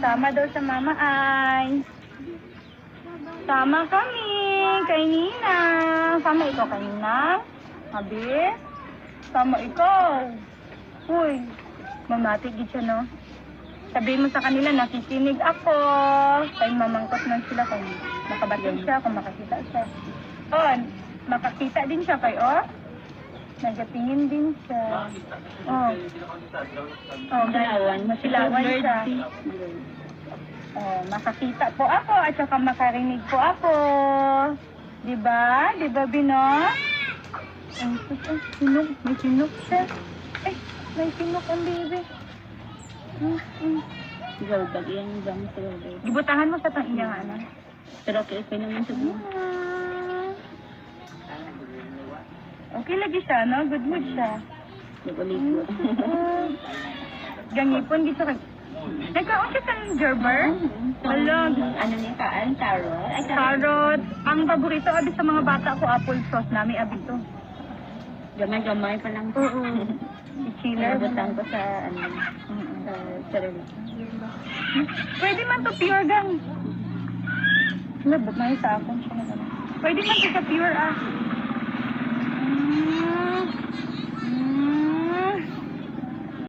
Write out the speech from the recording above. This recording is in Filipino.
Sama daw sa mama ay. Sama kami kay Nina. Sama ikaw kay Nina. Abi? Sama ikaw. Uy, mamatig siya, no? Sabihin mo sa kanila, nakikinig ako. Kaya mamangkot man sila kung makabatid siya, kung makakita siya. Oh, makakita din siya kay, oh. Nagatingin din siya. Oh. Oh, masilawan siya. Oh, makakita po ako at saka makarinig po ako. Diba? Diba, Bino? Ay, sinok. May sinok siya. Ay, may sinok ang baby. Gawbag yan, dam sa gawbag. Gibutahan mo sa tang iyang ano. Pero okay naman sa mo. Okay lagi siya, no? Good mood siya. Nagaligo. Gangipon, gito kag... Nagkaon siya sa Gerber? Balog. Ano niya kaan? Carrot? Ay, Carrot. Ang paborito, abi sa mga bata ko, apple sauce namin, abi to. Gamay-gamay pa lang. Oo. I-chiller. Nabutang ko sa, ano, sa sarili. Pwede man to pure gang. Labot na yung sa akong siya na Pwede man to sa pure, ah.